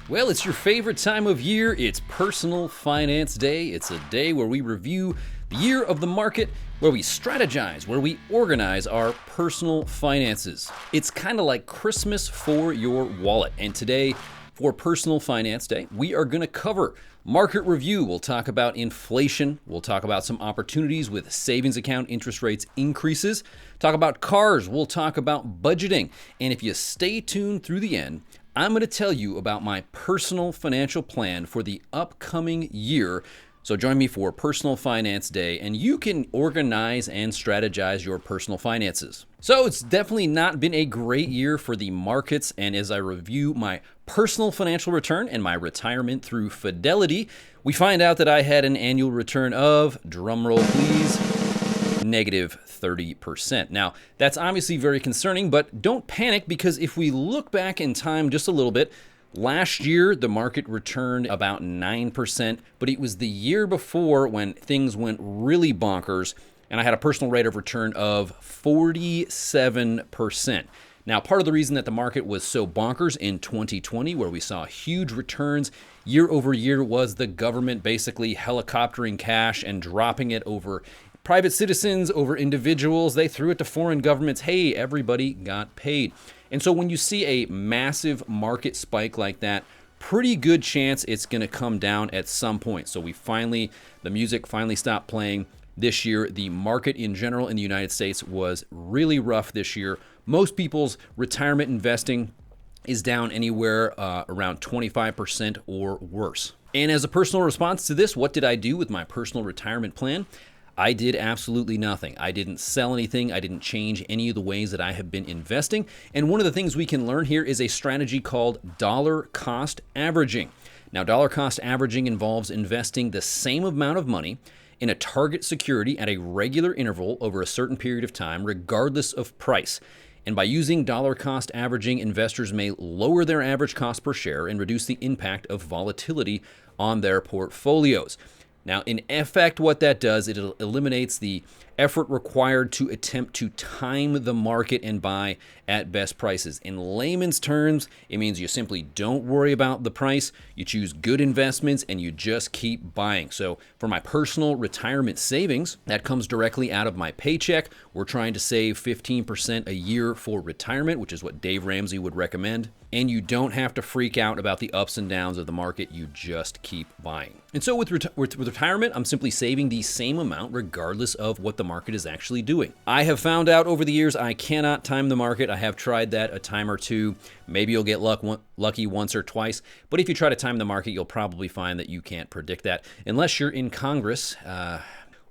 Well, it's your favorite time of year. It's Personal Finance Day. It's a day where we review the year of the market, where we strategize, where we organize our personal finances. It's kind of like Christmas for your wallet. And today, for Personal Finance Day, we are going to cover market review. We'll talk about inflation. We'll talk about some opportunities with savings account interest rates increases. Talk about cars. We'll talk about budgeting. And if you stay tuned through the end, I'm going to tell you about my personal financial plan for the upcoming year. So join me for Personal Finance Day, and you can organize and strategize your personal finances. So it's definitely not been a great year for the markets, and as I review my personal financial return and my retirement through Fidelity, we find out that I had an annual return of, drumroll please, negative 30%. Now, that's obviously very concerning, but don't panic, because if we look back in time just a little bit, last year the market returned about 9%, but it was the year before when things went really bonkers, and I had a personal rate of return of 47%. Now, part of the reason that the market was so bonkers in 2020, where we saw huge returns year over year, was the government basically helicoptering cash and dropping it over private citizens, over individuals. They threw it to foreign governments. Hey, everybody got paid. And so when you see a massive market spike like that, pretty good chance it's going to come down at some point. So the music finally stopped playing this year. The market in general in the United States was really rough this year. Most people's retirement investing is down anywhere around 25% or worse. And as a personal response to this, what did I do with my personal retirement plan? I did absolutely nothing. I didn't sell anything. I didn't change any of the ways that I have been investing. And one of the things we can learn here is a strategy called dollar cost averaging. Now, dollar cost averaging involves investing the same amount of money in a target security at a regular interval over a certain period of time, regardless of price. And by using dollar cost averaging, investors may lower their average cost per share and reduce the impact of volatility on their portfolios. Now, in effect, what that does, it eliminates the effort required to attempt to time the market and buy at best prices. In layman's terms, it means you simply don't worry about the price, you choose good investments, and you just keep buying. So for my personal retirement savings, that comes directly out of my paycheck. We're trying to save 15% a year for retirement, which is what Dave Ramsey would recommend. And you don't have to freak out about the ups and downs of the market. You just keep buying. And so with retirement, I'm simply saving the same amount regardless of what the market is actually doing. I have found out over the years I cannot time the market. I have tried that a time or two. Maybe you'll get lucky once or twice. But if you try to time the market, you'll probably find that you can't predict that unless you're in Congress.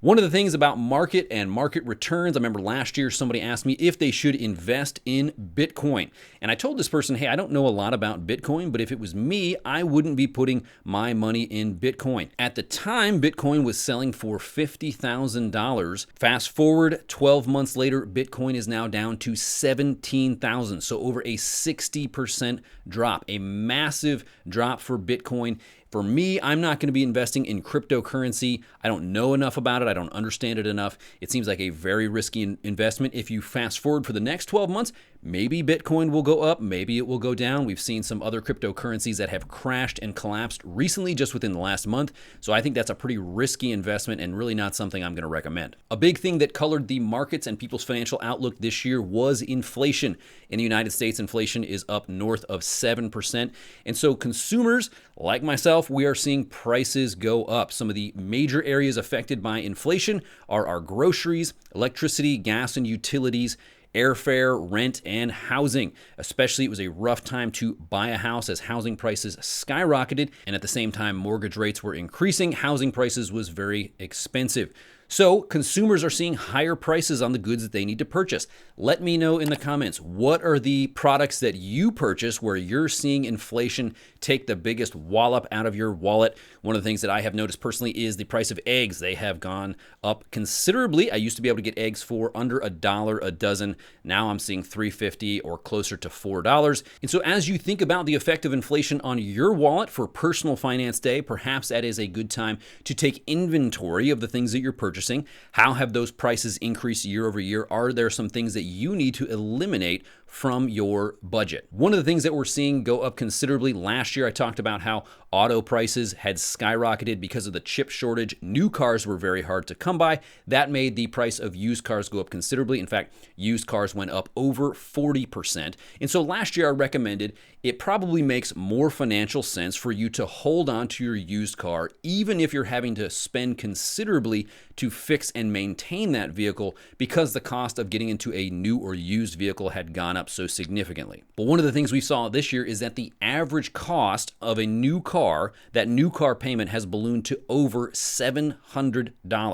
One of the things about market and market returns, I remember last year somebody asked me if they should invest in Bitcoin. And I told this person, hey, I don't know a lot about Bitcoin, but if it was me, I wouldn't be putting my money in Bitcoin. At the time, Bitcoin was selling for $50,000. Fast forward 12 months later, Bitcoin is now down to $17,000. So over a 60% drop, a massive drop for Bitcoin. For me, I'm not going to be investing in cryptocurrency. I don't know enough about it. I don't understand it enough. It seems like a very risky investment. If you fast forward for the next 12 months, maybe Bitcoin will go up, maybe it will go down. We've seen some other cryptocurrencies that have crashed and collapsed recently just within the last month. So I think that's a pretty risky investment and really not something I'm going to recommend. A big thing that colored the markets and people's financial outlook this year was inflation. In the United States, inflation is up north of 7%. And so consumers like myself, we are seeing prices go up. Some of the major areas affected by inflation are our groceries, electricity, gas and utilities, airfare, rent, and housing. Especially, it was a rough time to buy a house as housing prices skyrocketed, and at the same time, mortgage rates were increasing. Housing prices was very expensive. So consumers are seeing higher prices on the goods that they need to purchase. Let me know in the comments, what are the products that you purchase where you're seeing inflation take the biggest wallop out of your wallet? One of the things that I have noticed personally is the price of eggs. They have gone up considerably. I used to be able to get eggs for under $1 a dozen. Now I'm seeing $3.50 or closer to $4. And so as you think about the effect of inflation on your wallet for Personal Finance Day, perhaps that is a good time to take inventory of the things that you're purchasing purchasing? How have those prices increased year over year? Are there some things that you need to eliminate from your budget? One of the things that we're seeing go up considerably, last year I talked about how auto prices had skyrocketed because of the chip shortage. New cars were very hard to come by. That made the price of used cars go up considerably. In fact, used cars went up over 40%. And so last year I recommended it probably makes more financial sense for you to hold on to your used car, even if you're having to spend considerably to fix and maintain that vehicle because the cost of getting into a new or used vehicle had gone up so significantly. But one of the things we saw this year is that the average cost of a new car, that new car payment has ballooned to over $700.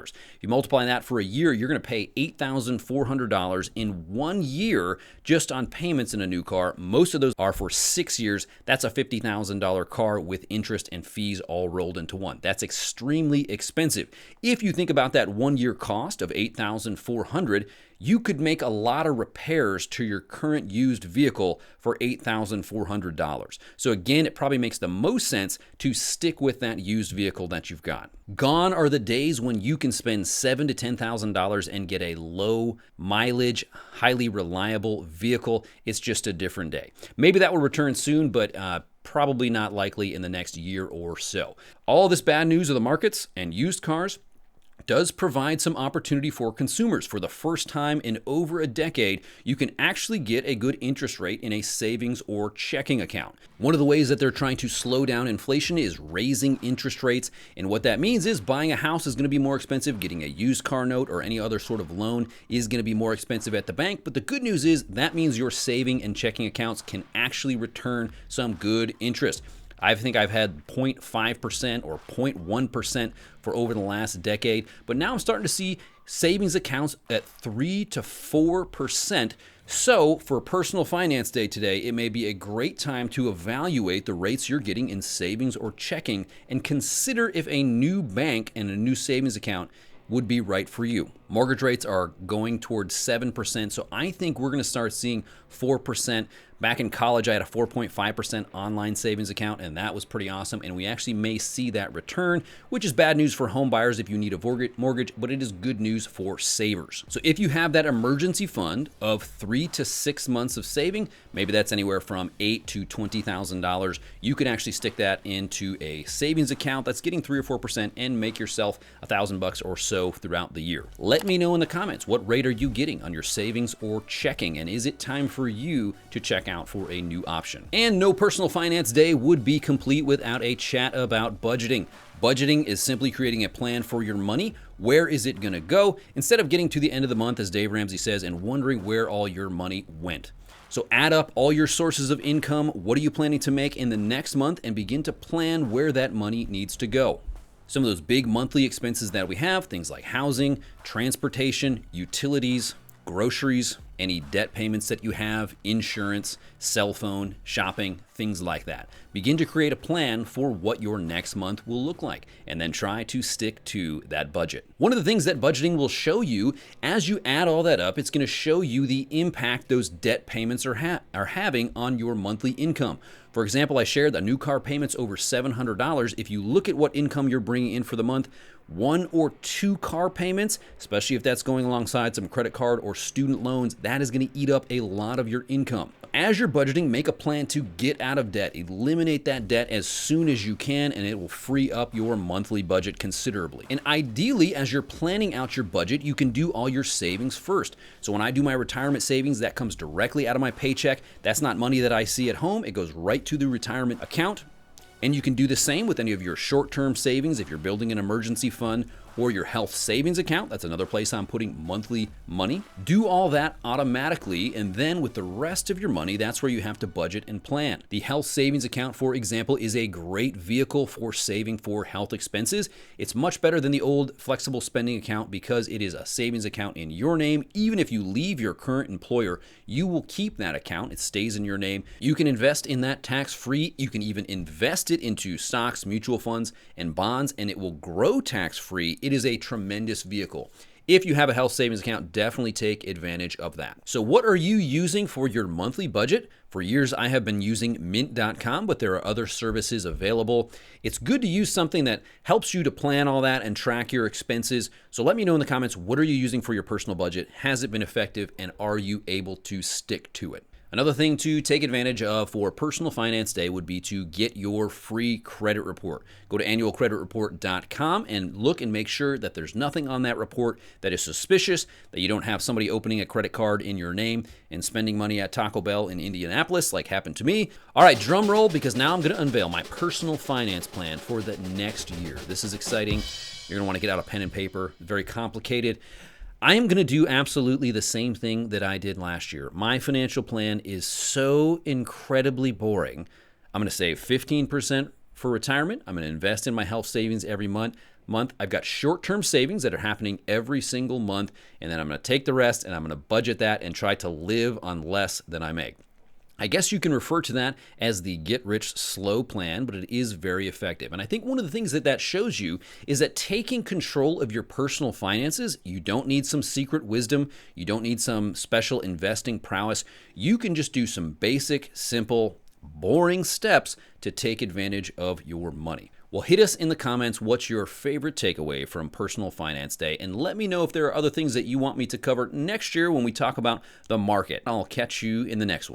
If you multiply that for a year, you're going to pay $8,400 in 1 year just on payments in a new car. Most of those are for 6 years. That's a $50,000 car with interest and fees all rolled into one. That's extremely expensive. If you think about that 1 year cost of $8,400, you could make a lot of repairs to your current used vehicle for $8,400. So again, it probably makes the most sense to stick with that used vehicle that you've got. Gone are the days when you can spend $7,000 to $10,000 and get a low mileage, highly reliable vehicle. It's just a different day. Maybe that will return soon, but probably not likely in the next year or so. All this bad news of the markets and used cars does provide some opportunity for consumers. For the first time in over a decade, you can actually get a good interest rate in a savings or checking account. One of the ways that they're trying to slow down inflation is raising interest rates. And what that means is buying a house is going to be more expensive. Getting a used car note or any other sort of loan is going to be more expensive at the bank. But the good news is that means your saving and checking accounts can actually return some good interest. I think I've had 0.5% or 0.1% for over the last decade, but now I'm starting to see savings accounts at 3 to 4%. So for Personal Finance Day today, it may be a great time to evaluate the rates you're getting in savings or checking and consider if a new bank and a new savings account would be right for you. Mortgage rates are going towards 7%, so I think we're going to start seeing 4%. Back in college, I had a 4.5% online savings account, and that was pretty awesome. And we actually may see that return, which is bad news for home buyers if you need a mortgage, but it is good news for savers. So if you have that emergency fund of 3 to 6 months of saving, maybe that's anywhere from $8,000 to $20,000, you can actually stick that into a savings account that's getting 3 or 4% and make yourself $1,000 or so throughout the year. Let me know in the comments, what rate are you getting on your savings or checking, and is it time for you to check out for a new option? And no Personal Finance Day would be complete without a chat about budgeting. Budgeting is simply creating a plan for your money. Where is it going to go? Instead of getting to the end of the month, as Dave Ramsey says, and wondering where all your money went. So add up all your sources of income. What are you planning to make in the next month? And begin to plan where that money needs to go. Some of those big monthly expenses that we have, things like housing, transportation, utilities, groceries, any debt payments that you have, insurance, cell phone, shopping, things like that. Begin to create a plan for what your next month will look like, and then try to stick to that budget. One of the things that budgeting will show you, as you add all that up, it's going to show you the impact those debt payments are having on your monthly income. For example, I shared that new car payments over $700. If you look at what income you're bringing in for the month, 1 or 2 car payments, especially if that's going alongside some credit card or student loans, that is going to eat up a lot of your income. As you're budgeting, make a plan to get out of debt. Eliminate that debt as soon as you can, and it will free up your monthly budget considerably. And ideally, as you're planning out your budget, you can do all your savings first. So when I do my retirement savings, that comes directly out of my paycheck. That's not money that I see at home. It goes right to the retirement account. And you can do the same with any of your short-term savings if you're building an emergency fund or your health savings account. That's another place I'm putting monthly money. Do all that automatically, and then with the rest of your money, that's where you have to budget and plan. The health savings account, for example, is a great vehicle for saving for health expenses. It's much better than the old flexible spending account because it is a savings account in your name. Even if you leave your current employer, you will keep that account. It stays in your name. You can invest in that tax-free. You can even invest it into stocks, mutual funds, and bonds, and it will grow tax-free. It is a tremendous vehicle. If you have a health savings account, definitely take advantage of that. So what are you using for your monthly budget? For years, I have been using mint.com, but there are other services available. It's good to use something that helps you to plan all that and track your expenses. So let me know in the comments, what are you using for your personal budget? Has it been effective, and are you able to stick to it? Another thing to take advantage of for Personal Finance Day would be to get your free credit report. Go to annualcreditreport.com and look and make sure that there's nothing on that report that is suspicious, that you don't have somebody opening a credit card in your name and spending money at Taco Bell in Indianapolis like happened to me. All right, drum roll, because now I'm going to unveil my personal finance plan for the next year. This is exciting. You're going to want to get out a pen and paper. Very complicated. I am going to do absolutely the same thing that I did last year. My financial plan is so incredibly boring. I'm going to save 15% for retirement. I'm going to invest in my health savings every month. I've got short-term savings that are happening every single month, and then I'm going to take the rest and I'm going to budget that and try to live on less than I make. I guess you can refer to that as the get-rich-slow plan, but it is very effective. And I think one of the things that shows you is that taking control of your personal finances, you don't need some secret wisdom. You don't need some special investing prowess. You can just do some basic, simple, boring steps to take advantage of your money. Well, hit us in the comments what's your favorite takeaway from Personal Finance Day, and let me know if there are other things that you want me to cover next year when we talk about the market. I'll catch you in the next one.